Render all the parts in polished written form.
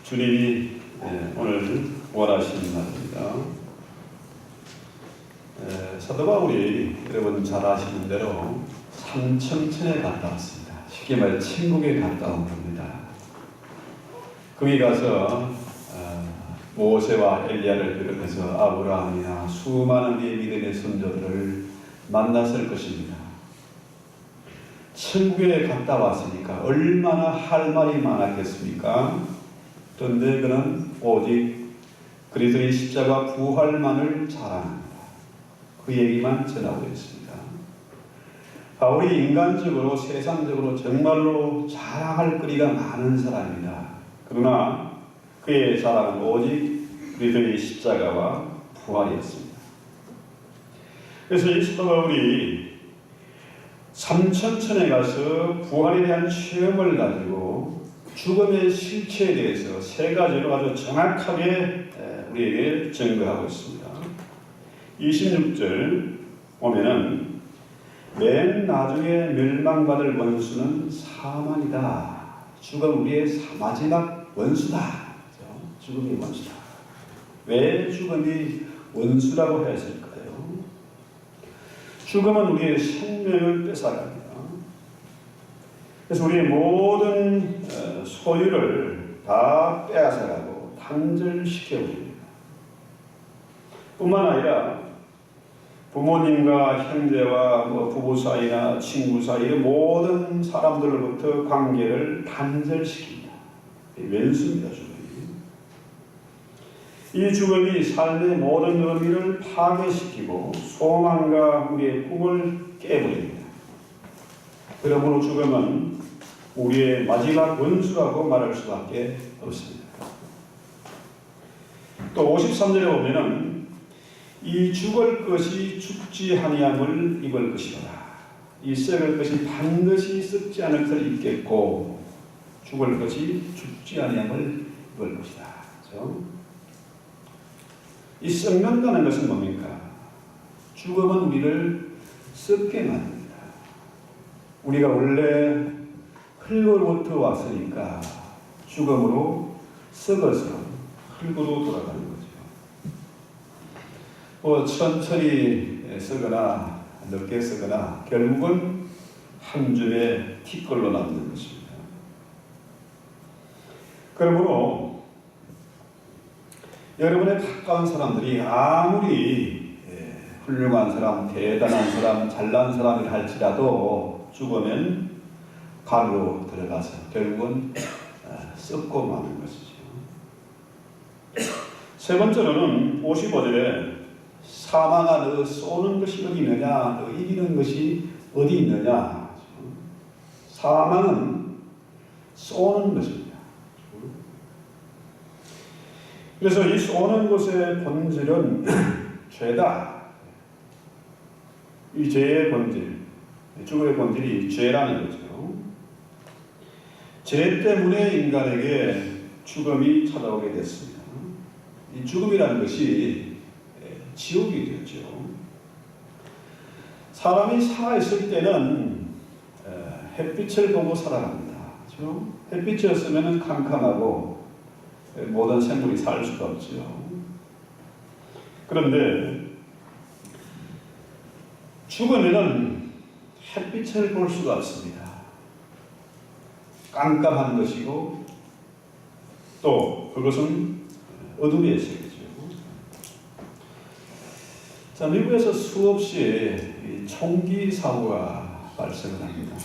주님이 오늘 원하시는 날입니다. 사도 바울이 여러분 잘 아시는 대로 삼천천에 갔다 왔습니다. 쉽게 말해 천국에 갔다 온 겁니다. 거기 가서 모세와 엘리야를 비롯해서 아브라함이나 수많은 이 믿음의 선조들을 만났을 것입니다. 천국에 갔다 왔으니까 얼마나 할 말이 많았겠습니까? 그런데 그는 오직 그리스도의 십자가 부활만을 자랑합니다. 그 얘기만 전하고 있습니다. 바울이 인간적으로 세상적으로 정말로 자랑할 거리가 많은 사람입니다. 그러나 그의 자랑은 오직 그리스도의 십자가와 부활이었습니다. 그래서 이 사도 바울이 삼천천에 가서 부활에 대한 체험을 가지고 죽음의 실체에 대해서 세 가지로 아주 정확하게 우리에게 증거하고 있습니다. 26절 보면은 맨 나중에 멸망받을 원수는 사망이다. 죽음 우리의 마지막 원수다. 죽음이 원수다. 왜 죽음이 원수라고 했을까요? 죽음은 우리의 생명을 뺏어갑니다. 그래서 우리의 모든 소유를 다 빼앗아가고 단절시켜버립니다. 뿐만 아니라 부모님과 형제와 부부 사이나 친구 사이의 모든 사람들로부터 관계를 단절시킵니다. 왼수입니다, 죽음이. 이 죽음이 삶의 모든 의미를 파괴시키고 소망과 우리의 꿈을 깨버립니다. 그러므로 죽음은 우리의 마지막 원수라고 말할 수밖에 없습니다. 또 53절에 보면은 이 죽을 것이 죽지 아니함을 입을 것이라. 이 썩을 것이 반드시 썩지 않을 것을 입겠고 죽을 것이 죽지 아니함을 입을 것이다. 그렇죠? 이 썩는다는 것은 뭡니까? 죽음은 우리를 썩게 만듭니다. 우리가 원래 흙으로부터 왔으니까 죽음으로 썩어서 흙으로 돌아가는 거죠. 천천히 썩거나 늦게 썩거나 결국은 한 줌의 티끌로 남는 것입니다. 그러므로 여러분의 가까운 사람들이 아무리 훌륭한 사람, 대단한 사람, 잘난 사람이라 할지라도 죽으면 가루로 들어가서 결국은 썩고 마는 것이죠. 세 번째로는 55절에 사망아 너 쏘는 것이 어디 있느냐, 너 이기는 것이 어디 있느냐. 사망은 쏘는 것입니다. 그래서 이 쏘는 것의 본질은 죄다. 이 죄의 본질, 죽음의 본질이 죄라는 거죠. 죄 때문에 인간에게 죽음이 찾아오게 됐습니다. 이 죽음이라는 것이 지옥이 되었죠. 사람이 살아있을 때는 햇빛을 보고 살아갑니다. 그렇죠? 햇빛이 없으면 캄캄하고 모든 생물이 살 수가 없죠. 그런데 죽으면은 햇빛을 볼 수가 없습니다. 깜깜한 것이고 또 그것은 어둠의 세계죠. 자, 미국에서 수없이 총기 사고가 발생을 합니다.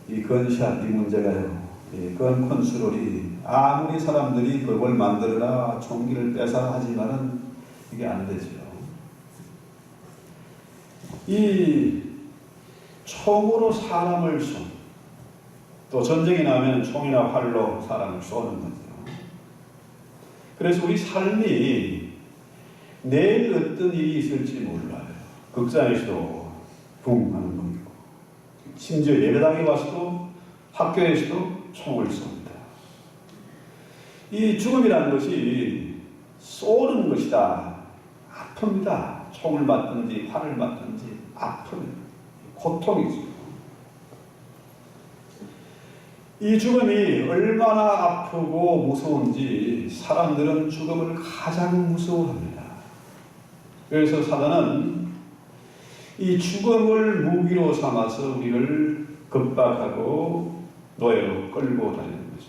이 건샷, 이 문제가요. 이 건 컨트롤이 아무리 사람들이 그걸 만들어라 총기를 뺏어라 하지만은 이게 안 되죠. 이 총으로 사람을 쏜, 또 전쟁이 나면 총이나 활로 사람을 쏘는 거죠. 그래서 우리 삶이 내일 어떤 일이 있을지 몰라요. 극장에서도 붕 하는 거 있고, 심지어 예배당에 와서도 학교에서도 총을 쏩니다. 이 죽음이라는 것이 쏘는 것이다. 아픕니다. 총을 맞든지 활을 맞든지 아픈 고통이죠. 이 죽음이 얼마나 아프고 무서운지 사람들은 죽음을 가장 무서워합니다. 그래서 사단은 이 죽음을 무기로 삼아서 우리를 급박하고 노예로 끌고 다니는 거죠.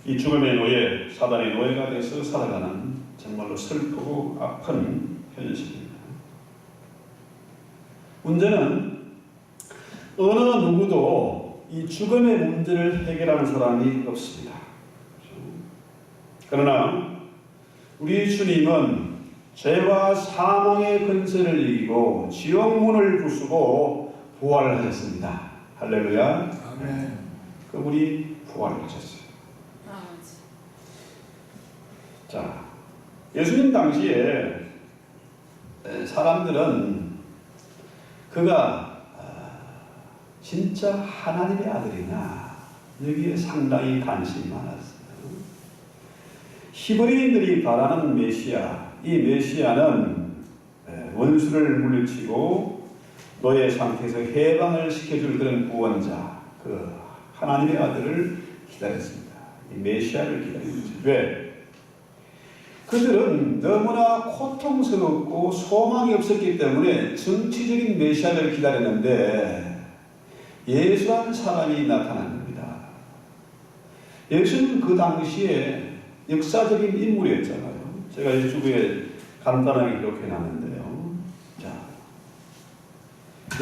이 죽음의 노예, 사단의 노예가 돼서 살아가는 정말로 슬프고 아픈 현실입니다. 문제는 어느 누구도 이 죽음의 문제를 해결하는 사람이 없습니다. 그러나 우리 주님은 죄와 사망의 권세를 이기고 지옥문을 부수고 부활하셨습니다. 할렐루야. 아멘. 그분이 부활하셨어요. 자, 예수님 당시에 사람들은 그가 진짜 하나님의 아들이냐 여기에 상당히 관심이 많았어요. 히브리인들이 바라는 메시아, 이 메시아는 원수를 물리치고 노예 상태에서 해방을 시켜줄 그런 구원자, 그 하나님의 아들을 기다렸습니다. 이 메시아를 기다린 거죠. 왜? 그들은 너무나 고통스럽고 소망이 없었기 때문에 정치적인 메시아를 기다렸는데 예수라는 사람이 나타난 겁니다. 예수는 그 당시에 역사적인 인물이었잖아요. 제가 유튜브에 간단하게 기록해 놨는데요. 자,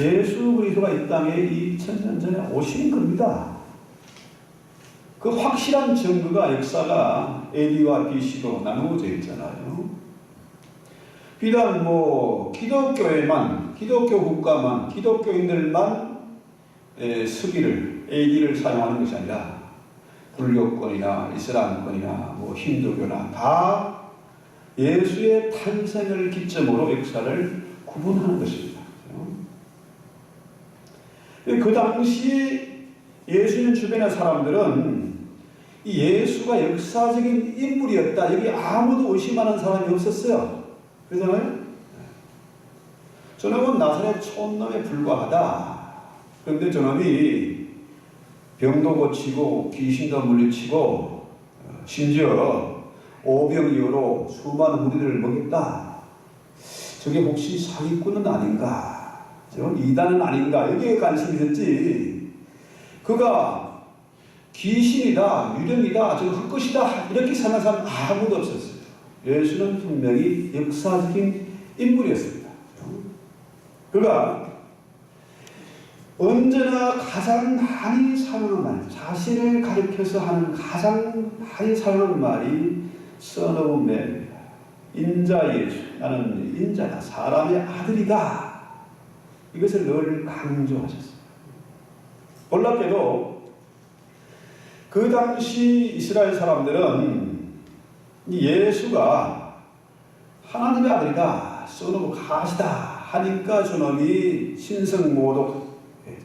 예수 그리스도가 이 땅에 2000년 전에 오신 겁니다. 그 확실한 증거가 역사가 AD와 BC로 나누어져 있잖아요. 비단 기독교에만, 기독교 국가만, 기독교인들만 서기를, AD를 사용하는 것이 아니라 불교권이나 이슬람권이나 힌두교나 다 예수의 탄생을 기점으로 역사를 구분하는 것입니다. 그 당시 예수님 주변의 사람들은 이 예수가 역사적인 인물이었다. 여기 아무도 의심하는 사람이 없었어요. 그러잖아요. 저놈은 나사렛 촌놈에 불과하다. 그런데 저놈이 병도 고치고 귀신도 물리치고 심지어 오병이어로 수많은 무리들을 먹였다. 저게 혹시 사기꾼은 아닌가? 이단은 아닌가? 여기에 관심이 있었지. 그가 귀신이다, 유령이다, 저 헛것이다 이렇게 생각하는 사람 아무도 없었어요. 예수는 분명히 역사적인 인물이었습니다. 그가 언제나 가장 많이 사용하는 말, 자신을 가리켜서 하는 가장 많이 사용하는 말이 Son of Man입니다. 인자 예수, 나는 인자다, 사람의 아들이다. 이것을 늘 강조하셨습니다. 놀랍게도 그 당시 이스라엘 사람들은 예수가 하나님의 아들이다, Son of God이다 하니까 저놈이 신성모독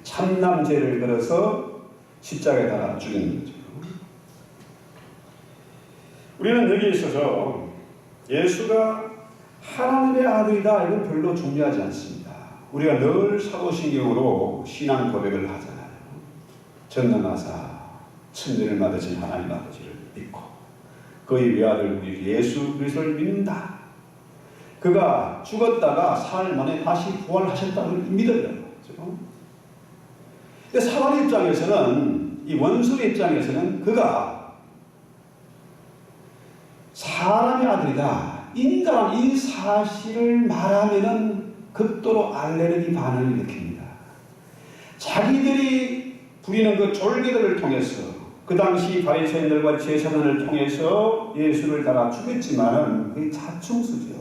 참남죄를 걸어서 십자가에 달아 죽인 거죠. 우리는 여기에 있어서 예수가 하나님의 아들이다 이건 별로 중요하지 않습니다. 우리가 늘 사도신경으로 신앙 고백을 하잖아요. 전능하사 천지를 만드신 하나님 아버지를 믿고 그의 외아들 우리 예수 그리스도를 믿는다. 그가 죽었다가 사흘 만에 다시 부활하셨다고 믿어요. 근데 사탄의 입장에서는, 이 원수의 입장에서는 그가 사람의 아들이다, 인간 이 사실을 말하면은 극도로 알레르기 반응을 일으킵니다. 자기들이 부리는 그 졸개들을 통해서 그 당시 바리새인들과 제사장을 통해서 예수를 달아 죽였지만은 그게 자충수죠.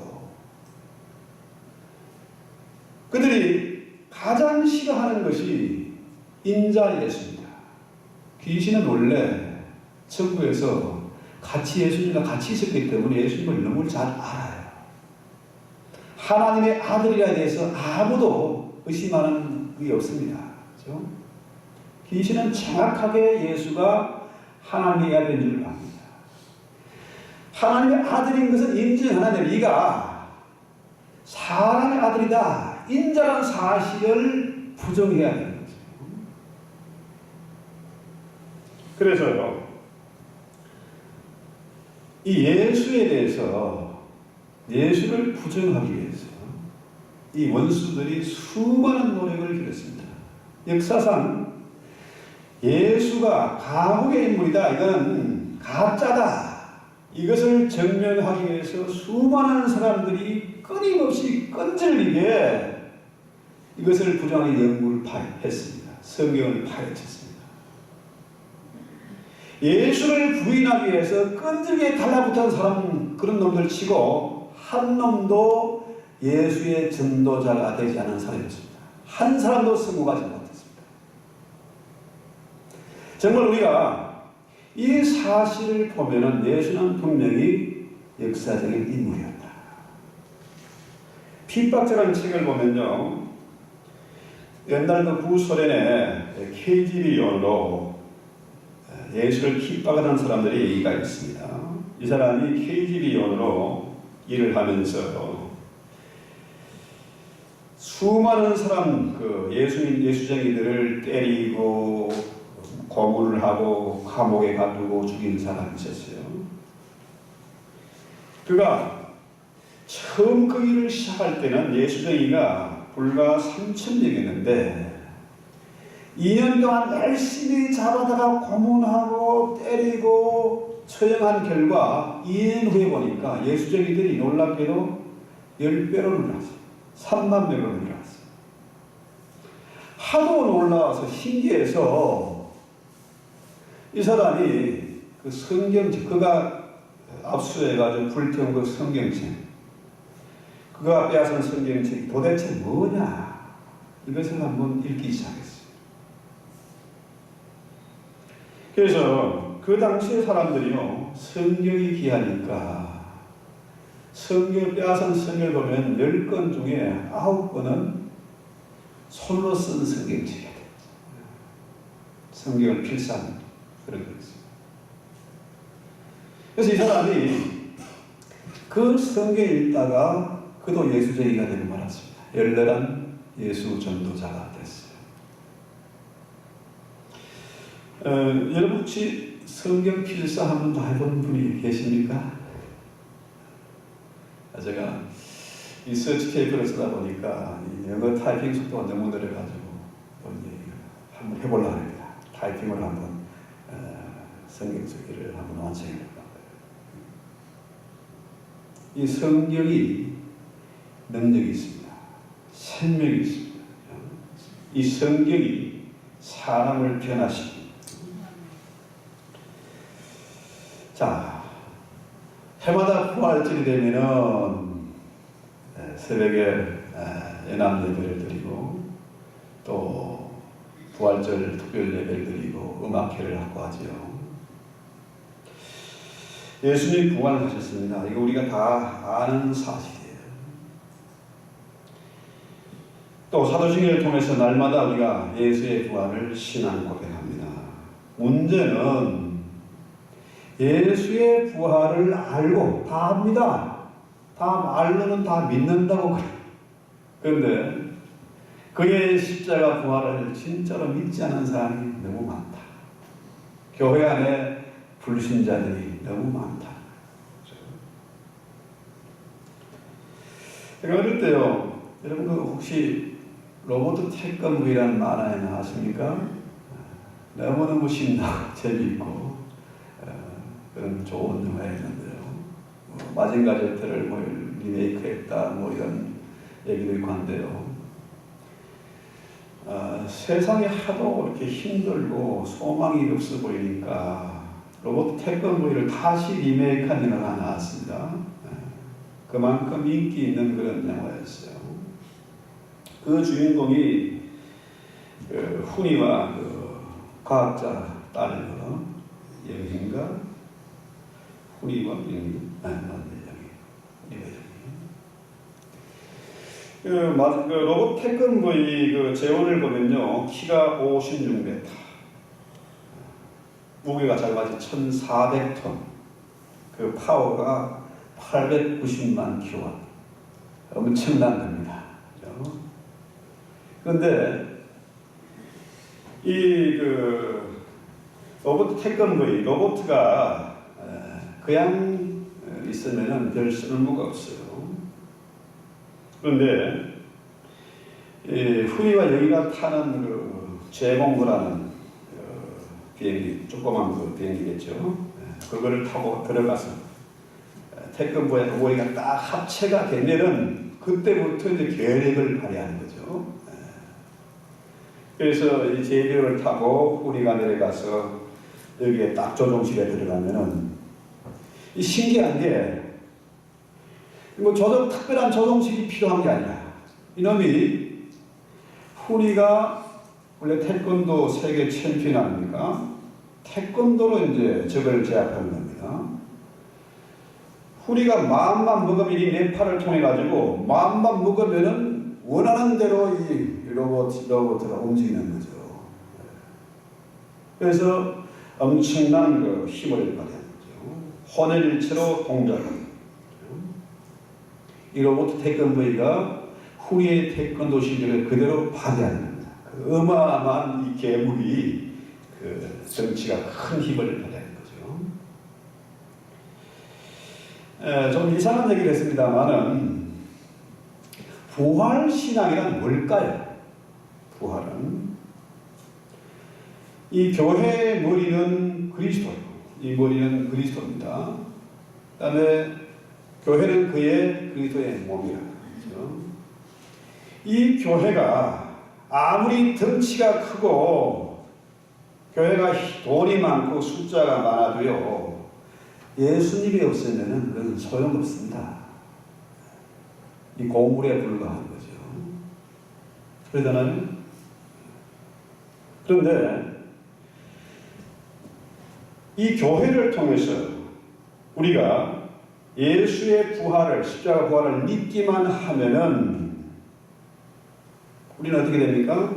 그들이 가장 싫어하는 것이 인자 예수입니다. 귀신은 원래 천국에서 같이 예수님과 같이 있었기 때문에 예수님을 너무 잘 알아요. 하나님의 아들이라 대해서 아무도 의심하는 게 없습니다. 그렇죠? 귀신은 정확하게 예수가 하나님의 아들인 줄 압니다. 하나님의 아들인 것은 인정하는데 네가 사람의 아들이다 인자라는 사실을 부정해야 되는 거죠. 그래서요, 이 예수에 대해서 예수를 부정하기 위해서 이 원수들이 수많은 노력을 기울였습니다. 역사상 예수가 감옥의 인물이다, 이건 가짜다, 이것을 증명하기 위해서 수많은 사람들이 끊임없이 끈질기게 이것을 부정하는 연구를 했습니다. 성경을 파헤쳤습니다. 예수를 부인하기 위해서 끈질기게 달라붙은 사람, 그런 놈들 치고 한 놈도 예수의 전도자가 되지 않은 사람이었습니다. 한 사람도 성공하지 못했습니다. 정말 우리가 이 사실을 보면은 예수는 분명히 역사적인 인물이었다. 핍박자라는 책을 보면요, 옛날 그 구소련의 KGB용으로 예수를 핍박하는 사람들이 얘기가 있습니다. 이 사람이 KGB용으로 일을 하면서 수많은 사람, 예수쟁이들을 때리고 고문을 하고 감옥에 가두고 죽인 사람이 있었어요. 그가 처음 그 일을 시작할 때는 예수쟁이가 불과 3,000명이었는데 2년 동안 열심히 잡아다가 고문하고 때리고 처형한 결과 2년 후에 보니까 예수쟁이들이 놀랍게도 10배로 늘었어요. 3만 명으로 늘었어요. 하도 놀라워서 신기해서 이 사람이 그 성경책, 그가 압수해가지고 불태운 그 성경책, 그가 빼앗은 성경책이 도대체 뭐냐, 이것을 한번 읽기 시작했어요. 그래서 그 당시의 사람들이요, 성경이 귀하니까 성경을 빼앗은 성경을 보면 10권 중에 9권은 손으로 쓴 성경책이야. 성경을 필사하는 그런 거였어요. 그래서 이 사람이 그 성경을 읽다가 그도 예수쟁이가 되고 말았습니다. 열렬한 예수 전도자가 됐어요. 여러분 혹시 성경 필사 한 번도 해본 분이 계십니까? 제가 이 서치 테이프를 쓰다 보니까 영어 타이핑 속도가 너무 느려가지고 한번 해보려고 합니다. 타이핑을 한번 성경 쓰기를 한번 완성해보려고 합니다. 이 성경이 능력이 있습니다. 생명이 있습니다. 이 성경이 사람을 변화시킵니다. 자, 해마다 부활절이 되면은 새벽에 연합 예배를 드리고 또 부활절 특별 예배를 드리고 음악회를 하고 하지요. 예수님이 부활하셨습니다. 이거 우리가 다 아는 사실이에요. 또 사도행전을 통해서 날마다 우리가 예수의 부활을 신앙 고백합니다. 문제는 예수의 부활을 알고 다 압니다. 다 알고는 다 믿는다고 그래요. 그런데 그의 십자가 부활을 진짜로 믿지 않은 사람이 너무 많다. 교회 안에 불신자들이 너무 많다. 제가 어릴 때요, 여러분 혹시 로버트 태권브이라는 만화에 나왔습니까? 너무너무 신나고 재미있고 그런 좋은 영화였는데요. 마징가 제트를 뭐 리메이크했다 뭐 이런 얘기도 있고 한데요. 세상이 하도 이렇게 힘들고 소망이 없어 보이니까 로버트 태권브이를 다시 리메이크한 영화가 나왔습니다. 그만큼 인기 있는 그런 영화였어요. 그 주인공이 훈이와 그 과학자 딸 영인가? 훈이와 영이 로버트 태권브이 그 재원을 보면요, 키가 56m, 무게가 작아지 1,400톤, 그 파워가 890만 킬로와트, 엄청난 겁니다. 그런데 로봇 태권브이 로봇가 그냥 있으면은 별 쓸모가 없어요. 그런데 후이와 여기가 타는 제공부라는 비행기, 조그만 비행기겠죠. 그거를 타고 들어가서 태권브이가 딱 합체가 되면은 그때부터 이제 계획을 발휘하는 거죠. 그래서 이 제비를 타고 우리가 내려가서 여기에 딱 조종실에 들어가면은 이 신기한 게 뭐 특별한 조종실이 필요한 게 아니라 이놈이 우리가 원래 태권도 세계 챔피언 아닙니까? 태권도로 이제 적을 제압하는 겁니다. 우리가 마음만 먹으면 이 뇌파를 통해 가지고 마음만 먹으면은 원하는 대로 이 로봇가 움직이는 거죠. 그래서 엄청난 힘을 발휘하는 거죠. 혼혈일체로 동작을 하는 거죠. 이 로봇 태권브이가 후리의 태권도 실력을 그대로 발휘하는 겁니다. 어마어마한 이 괴물이 덩치가 큰 힘을 발휘하는 거죠. 좀 이상한 얘기를 했습니다만은 부활신앙이란 뭘까요? 부활은 이 교회의 머리는 그리스도예요. 이 머리는 그리스도입니다. 그 다음에 교회는 그리스도의 몸이라는 거죠. 이 교회가 아무리 덩치가 크고 교회가 돈이 많고 숫자가 많아도요, 예수님이 없으면 그건 소용없습니다. 이 고물에 불과한 거죠. 그러잖아요. 그런데 이 교회를 통해서 우리가 예수의 부활을, 십자가 부활을 믿기만 하면은 우리는 어떻게 됩니까?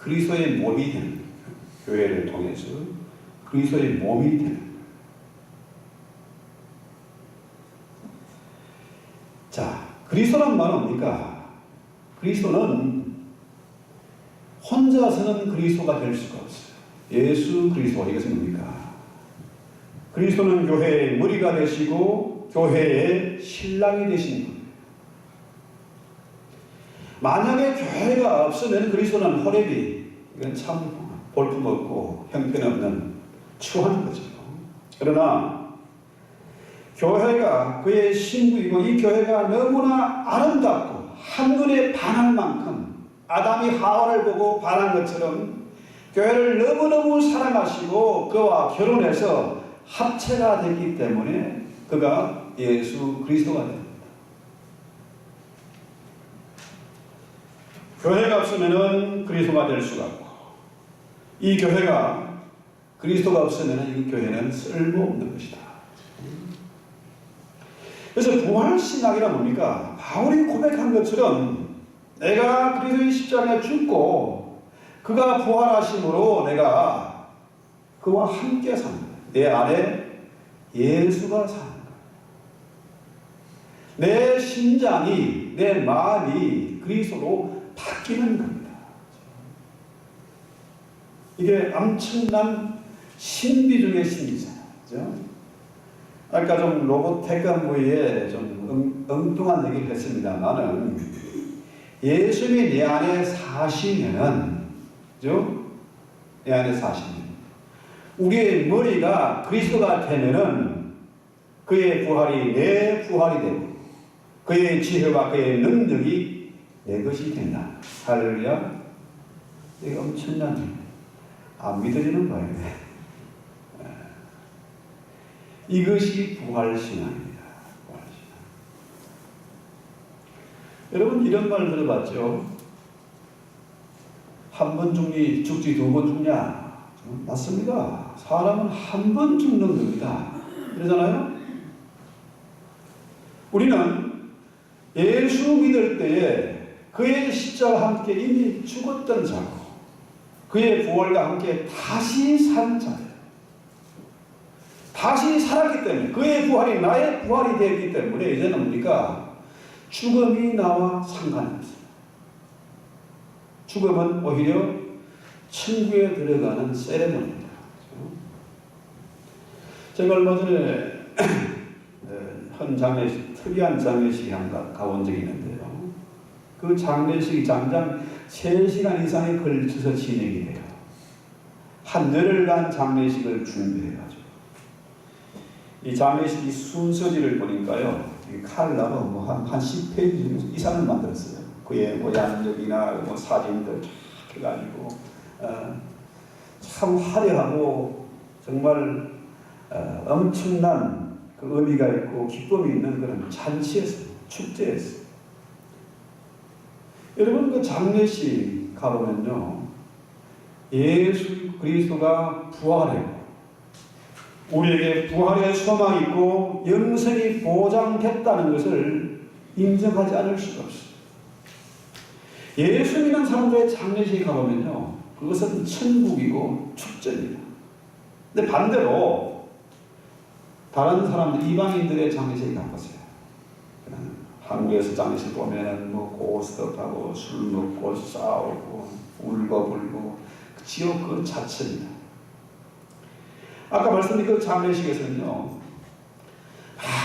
그리스도의 몸이 되는 거예요. 교회를 통해서 그리스도의 몸이 되는 거예요. 자, 그리스도란 말은 뭡니까? 그리스도는 혼자서는 그리스도가 될 수가 없어요. 예수 그리스도, 이것은 뭡니까? 그리스도는 교회의 머리가 되시고 교회의 신랑이 되시는 겁니다. 만약에 교회가 없으면 그리스도는 호레비, 이건 참 볼품없고 형편없는 추한 거죠. 그러나 교회가 그의 신부이고 이 교회가 너무나 아름답고 한눈에 반할 만큼 아담이 하와를 보고 반한 것처럼 교회를 너무너무 사랑하시고 그와 결혼해서 합체가 됐기 때문에 그가 예수 그리스도가 됩니다. 교회가 없으면 그리스도가 될 수가 없고 이 교회가 그리스도가 없으면 이 교회는 쓸모없는 것이다. 그래서 부활신앙이란 뭡니까? 바울이 고백한 것처럼 내가 그리스도의 십자가에 죽고 그가 부활하심으로 내가 그와 함께 사는 거예요. 내 안에 예수가 사는 거예요. 내 심장이, 내 마음이 그리스도로 바뀌는 겁니다. 이게 엄청난 신비 중의 신비잖아요. 그죠? 아까 좀 로봇 태권브이에 좀 엉뚱한 얘기를 했습니다만은 예수님이 내 안에 사시면은, 그죠? 내 안에 사시면 우리의 머리가 그리스도가 되면은 그의 부활이 내 부활이 되고 그의 지혜와 그의 능력이 내 것이 된다. 할렐루야. 이게 엄청난 일이에요. 안 믿어지는 거예요. 이것이 부활신앙입니다. 부활신앙. 여러분 이런 말 들어봤죠? 한 번 죽지 두 번 죽냐? 맞습니다. 사람은 한 번 죽는 겁니다. 그러잖아요? 우리는 예수 믿을 때에 그의 십자가와 함께 이미 죽었던 자고 그의 부활과 함께 다시 산 자예요. 다시 살았기 때문에 그의 부활이 나의 부활이 되었기 때문에 이제는 뭡니까? 죽음이 나와 상관이 없어요. 죽음은 오히려 천국에 들어가는 세레모니입니다. 제가 얼마 전에 한 장례식, 특이한 장례식에 가본 적이 있는데요. 그 장례식이 장장 3시간 이상에 걸쳐서 진행이 돼요. 한 열흘간 장례식을 준비해가지고. 이 장례식 순서지를 보니까요, 칼라로 한 10페이지 이상을 만들었어요. 그의 양력이나 사진들 쫙 해가지고, 참 화려하고 정말 엄청난 그 의미가 있고 기쁨이 있는 그런 잔치였어요. 축제였어요. 여러분, 그 장례식 가보면요, 예수 그리스도가 부활했고 우리에게 부활의 소망이 있고 영생이 보장됐다는 것을 인정하지 않을 수가 없어요. 예수 믿는 사람들의 장례식에 가보면요, 그것은 천국이고 축제입니다. 근데 반대로 다른 사람들, 이방인들의 장례식에 가보세요. 한국에서 장례식 보면은 고스톱하고 술 먹고 싸우고 울고불고 지옥 그 자체입니다. 아까 말씀드린 그 장례식에서는요,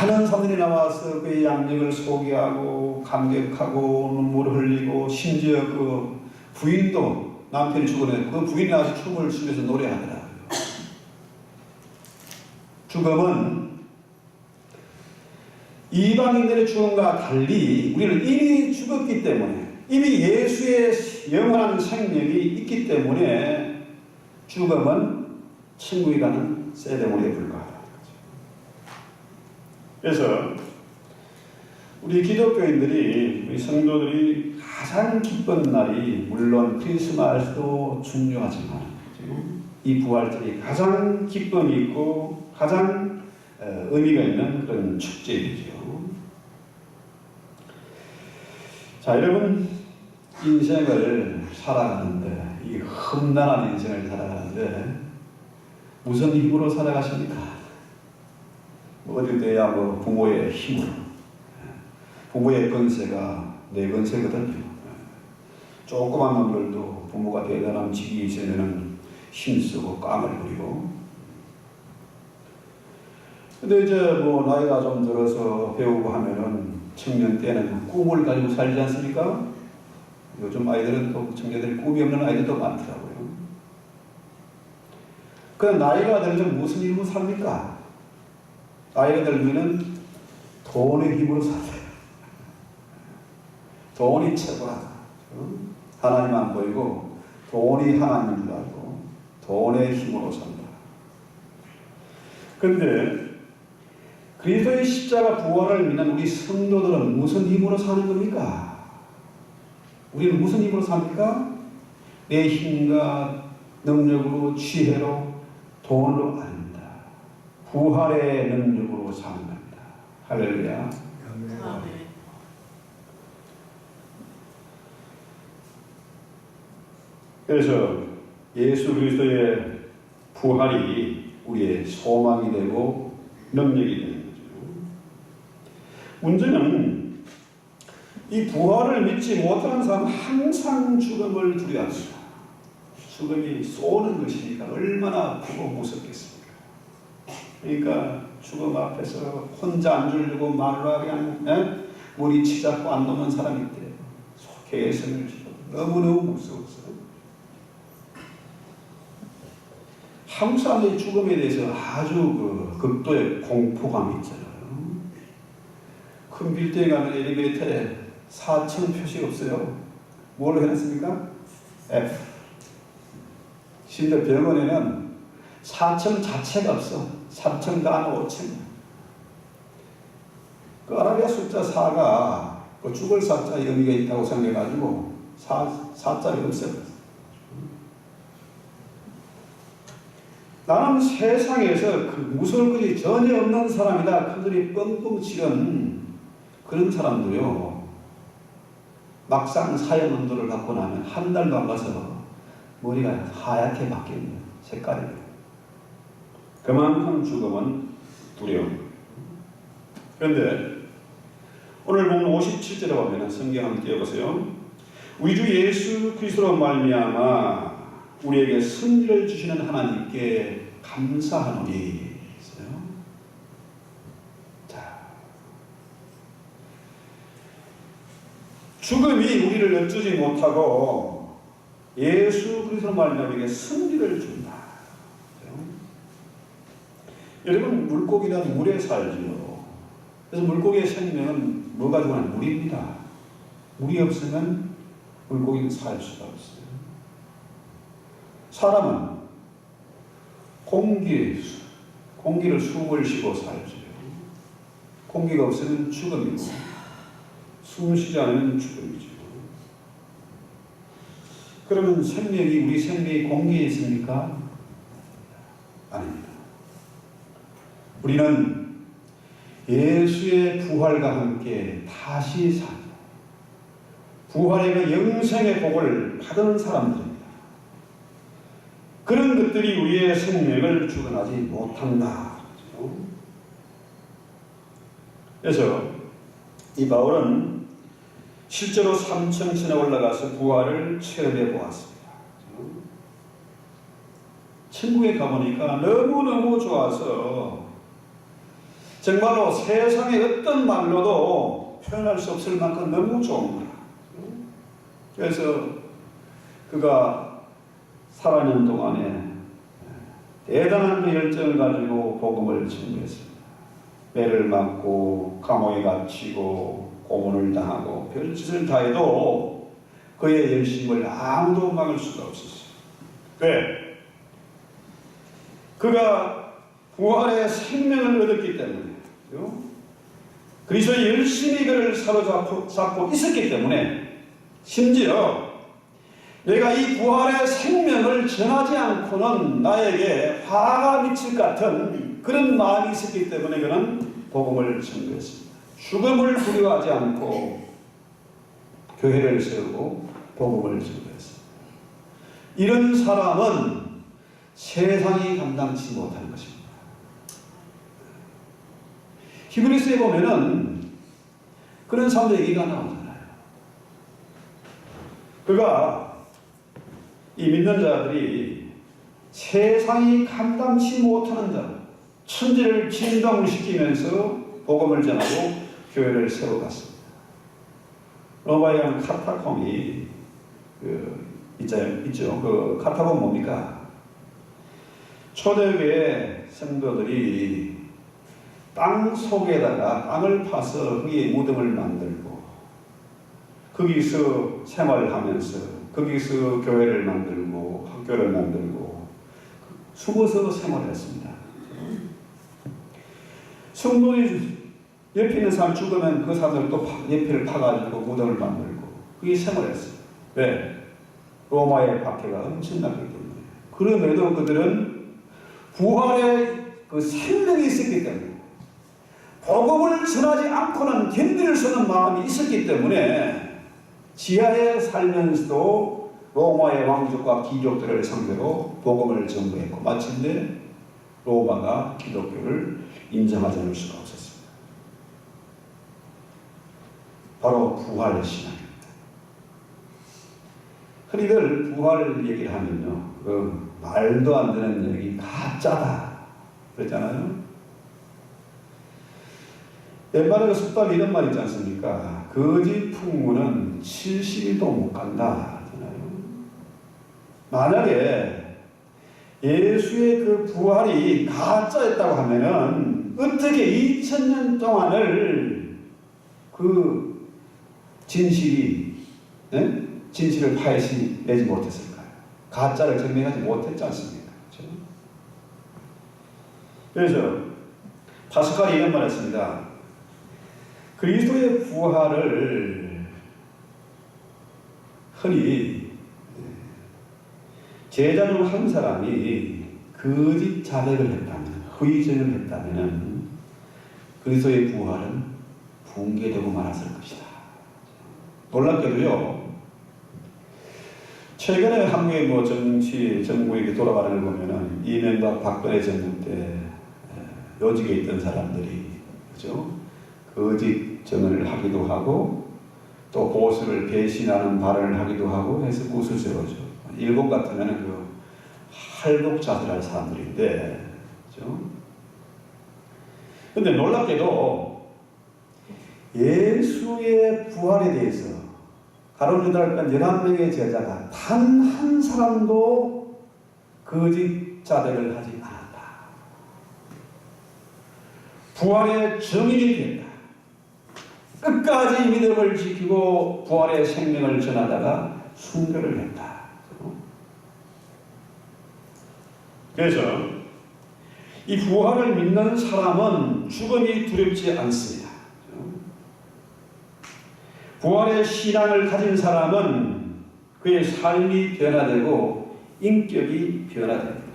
많은 사람들이 나와서 그의 양력을 소개하고 감격하고 눈물을 흘리고 심지어 그 부인도 남편이 죽어내 그 부인이 나와서 춤을 추면서 노래하더라고요. 죽음은 이방인들의 죽음과 달리 우리는 이미 죽었기 때문에, 이미 예수의 영원한 생명이 있기 때문에 죽음은 천국에 가는 세레모니에 불과하다는 거죠. 그래서 우리 기독교인들이, 우리 성도들이 가장 기쁜 날이 물론 크리스마스도 중요하지만 이 부활절이 가장 기쁨이 있고 가장 의미가 있는 그런 축제이죠. 자, 여러분, 인생을 살아가는데, 이 험난한 인생을 살아가는데 무슨 힘으로 살아가십니까? 어디 돼야 부모의 힘으로. 부모의 건세가 내 건세거든요. 조그만 놈들도 부모가 대단한 직이 있으면 힘쓰고 깡을 부리고. 근데 이제 나이가 좀 들어서 배우고 하면은 청년 때는 꿈을 가지고 살지 않습니까? 요즘 아이들은 또 청년들이 꿈이 없는 아이들도 많더라고요. 그럼 나이가 들면 무슨 힘으로 삽니까? 나이가 들면은 돈의 힘으로 살아요. 돈이 최고다. 하나님 안 보이고 돈이 하나님인 줄 알고 돈의 힘으로 산다. 그런데 그리스도의 십자가 부활을 믿는 우리 성도들은 무슨 힘으로 사는 겁니까? 우리는 무슨 힘으로 삽니까? 내 힘과 능력으로, 지혜로, 돈으로 아닙니다. 부활의 능력으로 사는 겁니다. 할렐루야. 그래서 예수 그리스도의 부활이 우리의 소망이 되고 능력이 되는 거죠. 문제는 이 부활을 믿지 못하는 사람은 항상 죽음을 두려워합니다. 죽음이 쏘는 것이니까 얼마나 아프고 무섭겠습니까? 그러니까 죽음 앞에서 혼자 안 주려고 말로 그냥 머리 치잡고 안 놓는 사람이 있대요. 개성을 지고 너무너무 무서웠어요. 한국 사람들이 죽음에 대해서 아주 극도의 공포감이 있잖아요. 큰 빌딩에 가면 엘리베이터에 4층 표시가 없어요. 뭘 해놨습니까? F. 심지어 병원에는 4층 자체가 없어. 3층 단 5층. 그 아라비아 숫자 4가 그 죽을 사자 의미가 있다고 생각해가지고 4자를 없애버렸어. 나는 세상에서 그 무서울 것이 전혀 없는 사람이다. 큰 소리 뻥뻥 치는 그런 사람도요, 막상 사형 언도를 갖고 나면 한 달도 안 가서 머리가 하얗게 바뀌는 색깔이에요. 그만큼 죽음은 두려워. 그런데 오늘 보면 57절에 보면 성경 한번 띄워보세요. 우리 주 예수 그리스도로 말미암아 우리에게 승리를 주시는 하나님께 감사하노니. 자, 죽음이 우리를 어쩌지 못하고 예수 그리스도로 말미암아 우리에게 승리를 준다. 여러분, 물고기는 물에 살지요. 그래서 물고기의 생명은 뭐가 좋아하는 물입니다. 물이 없으면 물고기는 살 수가 없어요. 사람은 공기를 숨을 쉬고 살죠. 공기가 없으면 죽음이고 숨 쉬지 않으면 죽음이죠. 그러면 우리 생명이 공기에 있습니까? 아닙니다. 우리는 예수의 부활과 함께 다시 사는 부활의 그 영생의 복을 받은 사람들입니다. 그런 것들이 우리의 생명을 주관하지 못한다. 그래서 이 바울은 실제로 삼천천에 올라가서 부활을 체험해 보았습니다. 천국에 가보니까 너무너무 좋아서 정말로 세상의 어떤 말로도 표현할 수 없을 만큼 너무 좋은 거야. 그래서 그가 살아있는 동안에 대단한 그 열정을 가지고 복음을 전했습니다. 매를 맞고 감옥에 갇히고 고문을 당하고 별짓을 다 해도 그의 열심을 아무도 막을 수가 없었어요. 왜? 그가 부활의 생명을 얻었기 때문에, 그리스도의 열심히 그를 사로잡고 있었기 때문에, 심지어 내가 이 부활의 생명을 전하지 않고는 나에게 화가 미칠 것 같은 그런 마음이 있었기 때문에 그는 복음을 전도했습니다. 죽음을 두려워하지 않고 교회를 세우고 복음을 전도했습니다. 이런 사람은 세상이 감당치 못하는 것입니다. 히브리서에 보면은 그런 사람들 얘기가 나오잖아요. 그가 이 믿는 자들이 세상이 감당치 못하는 자, 천지를 진동시키면서 복음을 전하고 교회를 세워갔습니다. 로마에 가는 카타콤이 있죠. 그 카타콤 뭡니까? 초대교회 성도들이 땅 속에다가 땅을 파서 거기에 무덤을 만들고 거기서 생활을 하면서 거기서 교회를 만들고 학교를 만들고 숨어서 생활했습니다. 성도이 옆에 있는 사람 죽으면 그 사람을 또 옆에를 파가지고 무덤을 만들고 그게 생활했어요. 왜? 로마의 박해가 엄청나기 때문에. 그럼에도 그들은 부활의 그 생명이 있었기 때문에 복음을 전하지 않고는 견딜 수 없는 마음이 있었기 때문에 지하에 살면서도 로마의 왕족과 귀족들을 상대로 복음을 전도했고 마침내 로마가 기독교를 인정하지 않을 수가 없었습니다. 바로 부활의 신앙입니다. 흔히들 부활 얘기를 하면요, 그 말도 안 되는 얘기 가짜다 그랬잖아요. 옛말에 그 습담 이런 말 있지 않습니까? 거짓 풍문은 70일도 못 간다 하잖아요. 만약에 예수의 그 부활이 가짜였다고 하면은 어떻게 2000년 동안을 그 진실을 파헤치내지 못했을까요? 가짜를 증명하지 못했지 않습니까? 그렇죠? 그래서 파스칼이 이런 말을 했습니다. 그리스도의 부활을 흔히 제자 중 한 사람이 거짓 자백을 했다면, 허위증을 했다면 그리스도의 부활은 붕괴되고 말았을 것이다. 놀랍게도요, 최근에 한국의 정부에 돌아가는 걸 보면은 이명박 박근혜 정부 때 요직에 있던 사람들이, 그죠? 거짓 전을 하기도 하고 또 보스를 배신하는 발언을 하기도 하고 해서 구슬세워죠. 일곱 같으면 그 할복자들할 사람들인데, 그렇죠? 근데 놀랍게도 예수의 부활에 대해서 가룟유다랄 11명의 제자가 단 한 사람도 거짓 자백을 하지 않았다. 부활의 증인이 됐다. 끝까지 믿음을 지키고 부활의 생명을 전하다가 순교를 했다. 그래서 이 부활을 믿는 사람은 죽음이 두렵지 않습니다. 부활의 신앙을 가진 사람은 그의 삶이 변화되고 인격이 변화됩니다.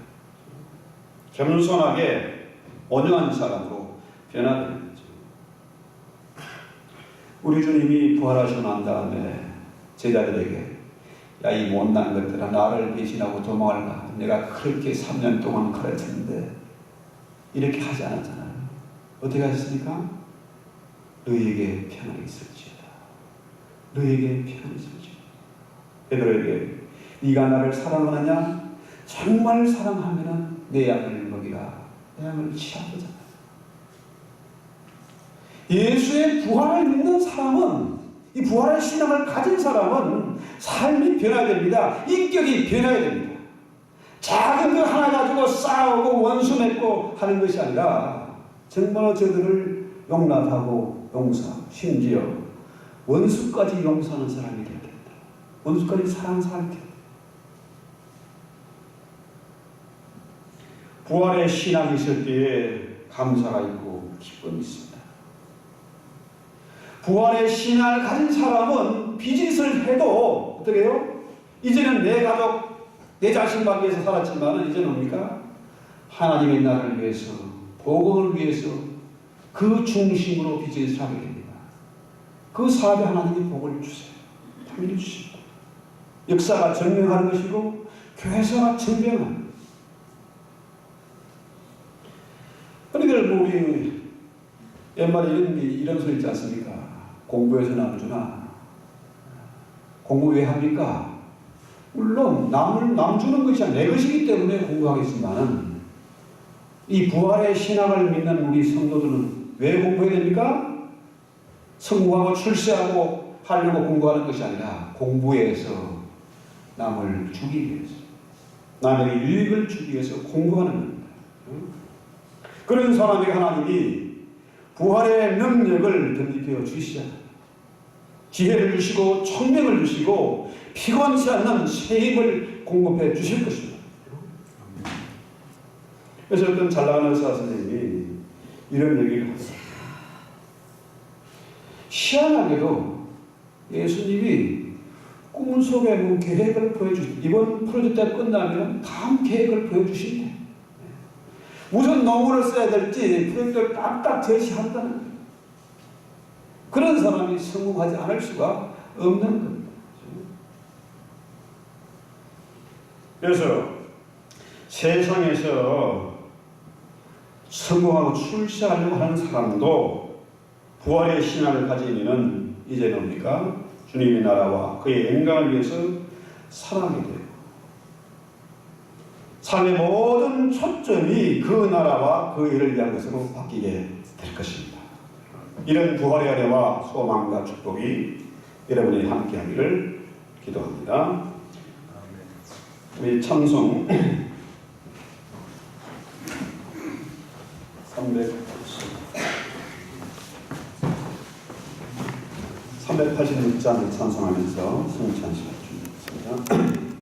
겸손하게 온유한 사람으로 변화되는 거죠. 우리 주님이 부활하시고 난 다음에 제자들에게 야, 이 못난 것들아, 나를 배신하고 도망을 가. 내가 그렇게 3년 동안 가르쳤는데 이렇게 하지 않았잖아요. 어떻게 하셨습니까? 너희에게 평안이 있을지어다. 너희에게 평안이 있을지어다. 베드로에게 네가 나를 사랑하느냐? 정말 사랑하면 내 양을 먹이라. 내 양을 취하거든. 예수의 부활을 믿는 사람은, 이 부활의 신앙을 가진 사람은 삶이 변화됩니다. 인격이 변화해야 됩니다. 작은 것 하나 가지고 싸우고 원수 맺고 하는 것이 아니라 정말 저들을 용납하고 용서, 심지어 원수까지 용서하는 사람이 되야 됩니다. 원수까지 사랑하게 됩니다. 부활의 신앙이 있을 때에 감사가 있고 기쁨이 있습니다. 부활의 신앙을 가진 사람은 비즈니스를 해도 어떻게 해요? 이제는 내 가족, 내 자신만 위해서 살았지만 이제는 뭡니까? 하나님의 나라를 위해서, 복음을 위해서 그 중심으로 비즈니스를 하게 됩니다. 그 사업에 하나님이 복을 주세요. 당연히 주십니다. 역사가 증명하는 것이고 교회사가 증명하는. 그러니까 우리 옛말에 이런 소리 있지 않습니까? 공부해서 남주나 공부 왜 합니까? 물론 남 주는 것이 내 것이기 때문에 공부하겠지만 이 부활의 신앙을 믿는 우리 성도들은 왜 공부해야 됩니까? 성공하고 출세하고 하려고 공부하는 것이 아니라 공부해서 남을 주기 위해서, 남에게 유익을 주기 위해서 공부하는 겁니다. 그런 사람에게 하나님이 부활의 능력을 덧입혀 주시잖아요. 지혜를 주시고 총명을 주시고 피곤치 않는 새 힘을 공급해 주실 것입니다. 그래서 어떤 잘 나가는 의사 선생님이 이런 얘기를 하세요. 희한하게도 예수님이 꿈속에 계획을 보여주시고 이번 프로젝트가 끝나면 다음 계획을 보여주신대. 무슨 논문을 써야 될지 프로젝트를 딱딱 제시한다는 거예요. 그런 사람이 성공하지 않을 수가 없는 겁니다. 그래서 세상에서 성공하고 출세하려고 하는 사람도 부활의 신앙을 가지면 이제 뭡니까? 주님의 나라와 그의 영광을 위해서 살아가게 돼요. 삶의 모든 초점이 그 나라와 그 일을 위한 것으로 바뀌게 될 것입니다. 이런 부활의 은혜와 소망과 축복이 여러분이 함께하기를 기도합니다. 우리 찬송 386장 찬송하면서 승찬 시간 주겠습니다.